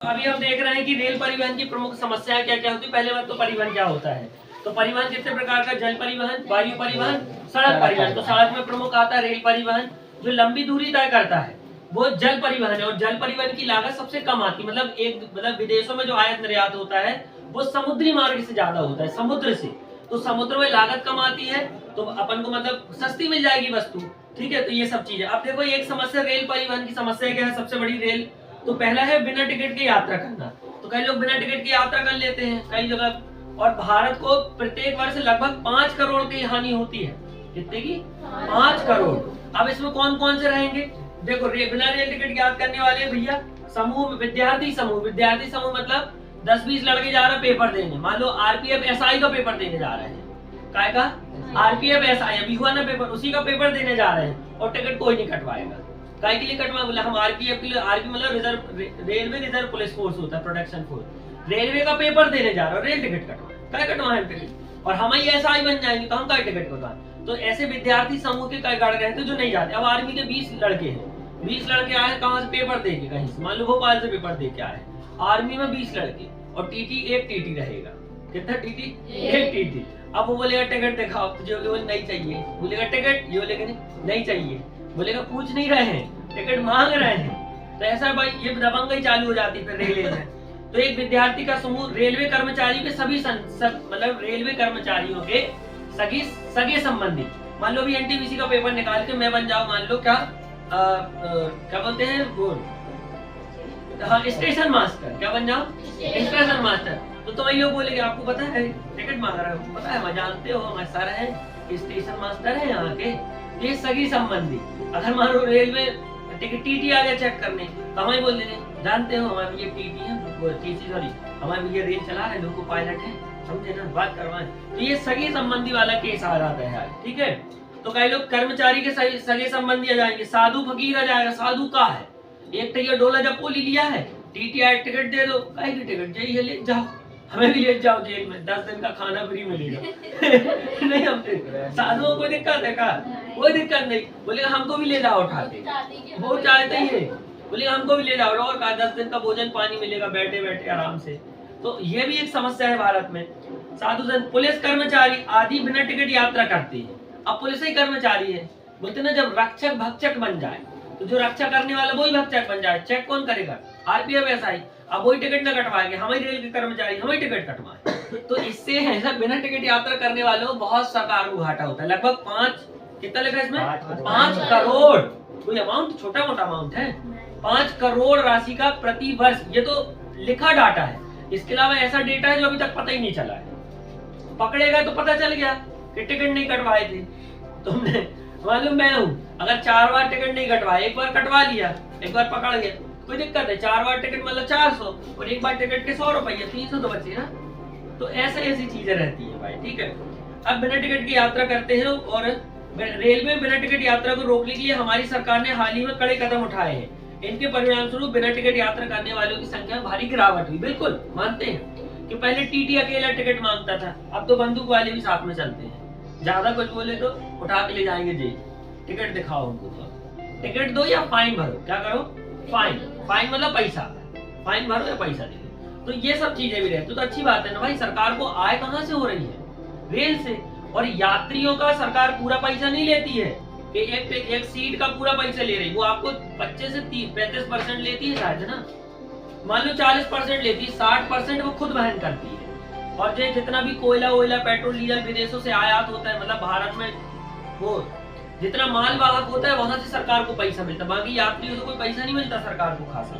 अभी हम देख रहे हैं कि रेल परिवहन की प्रमुख समस्याएं क्या क्या होती है। पहले बात तो परिवहन क्या होता है। तो परिवहन कितने प्रकार का, जल परिवहन, वायु परिवहन, सड़क परिवहन। तो सड़क में प्रमुख आता है रेल परिवहन। जो लंबी दूरी तय करता है वो जल परिवहन है, और जल परिवहन की लागत सबसे कम आती है। मतलब विदेशों में जो आयात निर्यात होता है वो समुद्री मार्ग से ज्यादा होता है, समुद्र से। तो समुद्र में लागत कम आती है, तो अपन को मतलब सस्ती मिल जाएगी वस्तु। ठीक है, तो ये सब चीजें। अब देखो एक समस्या रेल परिवहन की समस्या क्या है, सबसे बड़ी रेल। तो पहला है बिना टिकट के यात्रा करना। तो कई लोग बिना टिकट की यात्रा कर लेते हैं कई जगह। और भारत को प्रत्येक वर्ष लगभग 5 करोड़ की हानि होती है। कितने की? 5 करोड़। अब इसमें कौन कौन से रहेंगे? देखो बिना रेल टिकट की यात्रा करने वाले भैया समूह, विद्यार्थी समूह मतलब 10-20 लड़के जा रहे हैं पेपर देने। मान लो आरपीएफ एसआई का पेपर देने जा रहे हैं। काय का? आरपीएफ एसआई अभी हुआ ना पेपर, उसी का पेपर देने जा रहे हैं और टिकट कोई नहीं कटवाएगा। काय के लिए कटवा? बोला हम आरपीएफ के लिए, आरपी मतलब रेलवे रिजर्व पुलिस फोर्स होता है, प्रोटेक्शन फोर्स। रेलवे का पेपर देने जा रहे हो, रेल टिकट कटवा, काय कटवाए टिकट? और हम ही ऐसा ही बन जाएंगे तो हम काय टिकट कटवाए? तो ऐसे विद्यार्थी समूह के कई गाड़ रहे थे जो नहीं जाते। अब आर्मी के 20 लड़के हैं, 20 लड़के आए कहाँ से पेपर दे के, कहीं से मान लो भोपाल से पेपर दे के आए। आर्मी में 20 लड़के और टीटी एक टीटी रहेगा। कितना टीटी? एक टीटी। अब वो बोलेगा टिकट दिखाओ, तुझे बोले नहीं चाहिए, बोलेगा टिकट, ये बोलेगा नहीं चाहिए, बोलेगा पूछ नहीं रहे हैं, टिकट मांग रहे हैं। तो ऐसा भाई ये दबंगई चालू हो जाती है फिर रेलवे में। तो एक विद्यार्थी का समूह रेलवे कर्मचारी के सभी मतलब रेलवे कर्मचारियों के सगे संबंधी। मान लो भी एनटीपीसी का पेपर निकाल के मैं बन जाऊं, मान लो क्या बोलते हैं वो, हाँ स्टेशन मास्टर, क्या बन जाओ? Station master. तो तुम्हें लोग बोलेंगे आपको पता है टिकट मांग रहा है, पता है, मैं जानते हो हमारे सर है स्टेशन मास्टर है यहाँ के। ये सगी संबंधी। अगर मान लो रेलवे टिकट टीटी आ गया चेक करने, तो हमें बोल देंगे जानते हो हमारे भैया टीटी है, टीसी सॉरी हमारे भैया रेल चला रहे, लोको पायलट है, समझे ना, बात करवाएं। तो ये सगी संबंधी वाला केस आ जाता है। ठीक है, तो कई लोग कर्मचारी के सगे संबंधी आ जाएंगे। साधु फकीर आ जाएगा। साधु का है, एक तो ये डोला जपोली लिया है, टीटी आए टिकट दे दो, कहीं की टिकट जाइए ले जाओ, हमें भी ले जाओ जेल में, 10 दिन का खाना फ्री मिलेगा। नहीं हम साधुओं को दिक्कत है का? कोई दिक्कत नहीं, बोलेगा हमको भी ले जाओ उठा के, वो चाहते ही है, बोलेगा हमको भी ले जाओ और का 10 दिन का भोजन पानी मिलेगा बैठे बैठे आराम से। तो ये भी एक समस्या है भारत में। साधु जन, पुलिस कर्मचारी आदि बिना टिकट यात्रा करते हैं। अब पुलिस ही कर्मचारी है, बोलते ना जब रक्षक भक्षक बन जाए, तो जो रक्षा करने वाला वही भक्षक बन जाए। चेक कौन करेगा? RPF SI. अब वही टिकट न कटवाएंगे, हमारी रेल के कर्मचारी हमें टिकट कटवाए। तो इससे ऐसा बिना टिकट यात्रा करने वालों को बहुत सरकार को घाटा होता है। लगभग 5, कितना लिखा है इसमें? 5 करोड़। कोई अमाउंट छोटा मोटा अमाउंट है? 5 करोड़ राशि का प्रति वर्ष। ये तो लिखा डाटा है, इसके अलावा ऐसा डेटा है जो अभी तक पता ही नहीं चला है। पकड़ेगा तो पता चल गया कि टिकट नहीं कटवाए थे तुमने। मालूम मैं हूँ, अगर 4 बार टिकट नहीं कटवाए, एक बार कटवा लिया, एक बार पकड़ गया, कोई दिक्कत है। 4 बार टिकट मतलब 400 और एक बार टिकट के 100 रुपये, 300 तो बचे ना। तो ऐसी चीजें रहती है भाई। ठीक है, अब बिना टिकट की यात्रा करते हैं, और रेलवे बिना टिकट यात्रा को रोकने के लिए हमारी सरकार ने हाल ही में कड़े कदम उठाए हैं। इनके परिणाम स्वरूप बिना टिकट यात्रा करने वालों की संख्या में भारी गिरावट हुई। बिल्कुल मानते हैं कि पहले टीटी अकेला टिकट मांगता था, अब तो बंदूक वाले भी साथ में चलते हैं। ज्यादा कुछ बोले तो उठा के ले जाएंगे जेल। टिकट दिखाओ उनको, तो टिकट दो या फाइन भरो। क्या करो? फाइन मतलब पैसा, फाइन भरो या पैसा दे दो। तो ये सब चीजें भी रहती तो अच्छी बात है ना भाई। सरकार को आय कहाँ से हो रही है? रेल से। और यात्रियों का सरकार पूरा पैसा नहीं लेती है कि एक सीट का पूरा पैसा ले रही, वो आपको 25 से 35% लेती है शायद ना। मान लो 40% लेती है, 60% वो खुद वहन करती है। और जो जितना भी कोयला वोयला पेट्रोल डीजल विदेशों से आयात होता है, मतलब भारत में वो जितना माल वाहक होता है वहां से सरकार को पैसा मिलता है, बाकी यात्रियों से कोई पैसा नहीं मिलता सरकार को खासा।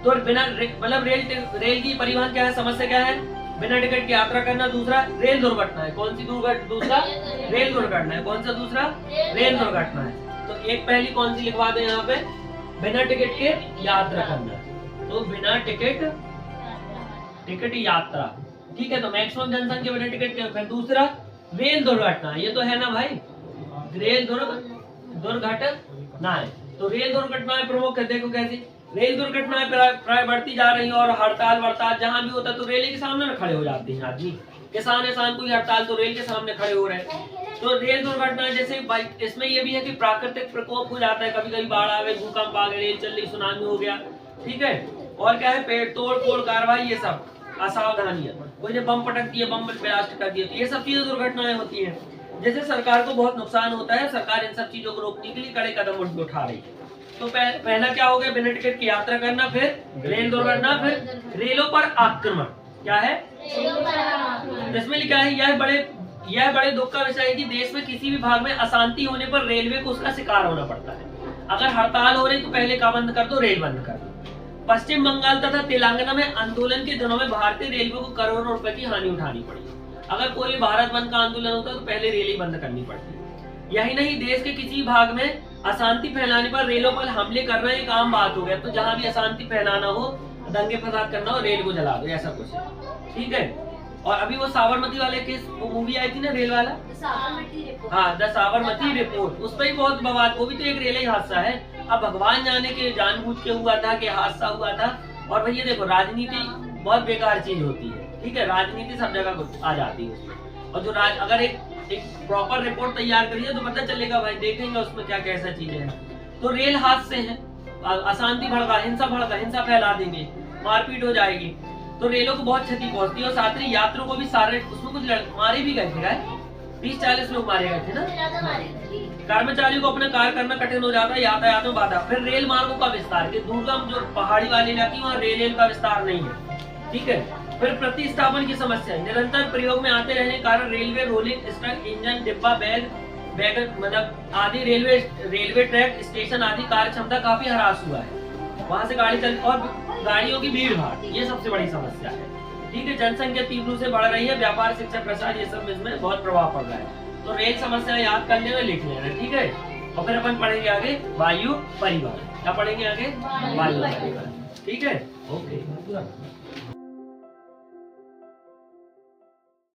तो बिना मतलब रेल की परिवहन क्या है, समस्या क्या है? बिना टिकट की यात्रा करना। दूसरा रेल दुर्घटना है। कौन सी दुर्घटना? दूसरा रेल दुर्घटना है। कौन सा दूसरा? रेल दुर्घटना है। तो एक पहली कौन सी लिखवा दें यहाँ पे? बिना टिकट के यात्रा करना। तो बिना टिकट यात्रा, ठीक है। तो मैक्सिमम जनसंख्या बिना टिकट के। फिर दूसरा रेल दुर्घटना, ये तो है ना भाई, रेल दुर्घटना है। तो रेल दुर्घटनाएं प्रमुख है। देखो कैसी रेल दुर्घटनाएं प्राय बढ़ती जा रही है, और हड़ताल वड़ताल जहां भी होता है तो रेल के सामने खड़े हो जाते हैं आदमी। किसान कोई हड़ताल तो रेल के सामने खड़े हो रहे हैं। तो रेल दुर्घटना जैसे इसमें ये भी है कि प्राकृतिक प्रकोप हो जाता है, कभी कभी बाढ़ आ गई, भूकंप आ गए, रेल चल रही, सुनामी हो गया। ठीक है, और क्या है, पेड़ तोड़ फोड़ कार्रवाई, ये सब असावधानियां, कोई ने बम पटक दिया, बम ब्लास्ट कर दिया, तो ये सब चीजें दुर्घटनाएं होती हैं। जैसे सरकार को बहुत नुकसान होता है, सरकार इन सब चीजों को रोकने के लिए कड़े कदम उठा रही है। तो पहला क्या हो गया, बिना टिकट की यात्रा करना, फिर रेल दुर्घटना, फिर रेलों पर आक्रमण। क्या है इसमें लिखा है, यह बड़े दुख का विषय है कि देश में किसी भी भाग में अशांति होने पर रेलवे को उसका शिकार होना पड़ता है। अगर हड़ताल हो रही तो पहले क्या बंद कर दो, रेल बंद कर दो। पश्चिम बंगाल तथा तेलंगाना में आंदोलन के दिनों में भारतीय रेलवे को करोड़ों रुपए की हानि उठानी पड़ी। अगर कोई भी भारत बंद का आंदोलन होता तो पहले रेल ही बंद करनी पड़ती। यही नहीं, देश के किसी भाग में अशांति फैलाने पर रेलों पर हमले करना एक आम बात हो गया। तो जहां भी अशांति फैलाना हो, दंगे फसाद करना हो, रेल को जला दो, ऐसा कुछ। ठीक है। और अभी वो साबरमती वाले केस, वो मूवी आई थी ना रेल वाला, हाँ द साबरमती रिपोर्ट, उस पर ही बहुत बवाल, वो भी तो एक रेल ही हादसा है। अब भगवान जाने के जानबूझ के हुआ था कि हादसा हुआ था। और भैया देखो, राजनीति बहुत बेकार चीज होती है। ठीक है, राजनीति सब जगह आ जाती है उसमें। और जो अगर एक प्रॉपर रिपोर्ट तैयार करिए तो पता चलेगा भाई, देखेंगे उसमें क्या कैसा चीजें हैं। तो रेल हादसे हैं, अशांति भड़का, हिंसा फैला देंगे, मारपीट हो जाएगी, तो रेलों को बहुत क्षति पहुंचती है। और साथ ही यात्रियों को भी सारे, उसमें कुछ मारे भी गए थे, 30-40 लोग मारे गए थे ना। कर्मचारियों को अपना कार्य करना कठिन हो जाता है, यातायात में बाधा। फिर रेल मार्गों का विस्तार, के दुर्गम जो पहाड़ी वाले इलाके, वहाँ रेल का विस्तार नहीं है। ठीक है। फिर प्रतिस्थापन की समस्या, निरंतर प्रयोग में आते रहने के कारण रेलवे रोलिंग स्टॉक, इंजन, डिब्बा, बैग मतलब आदि रेलवे ट्रैक, स्टेशन आदि कार्य क्षमता काफी ह्रास हुआ है। वहां से गाड़ी चल, और गाड़ियों की भीड़ भाड़, ये सबसे बड़ी समस्या है। ठीक है। जनसंख्या तीव्र रूप से बढ़ रही है, व्यापार, शिक्षा, प्रसार, ये सब इसमें बहुत प्रभाव पड़ रहा है। तो रेल समस्या याद करने में लिख लेना। ठीक है। और फिर अपन पढ़ेंगे आगे वायु परिवहन। क्या पढ़ेंगे आगे? वायु परिवहन। ठीक है। ओके।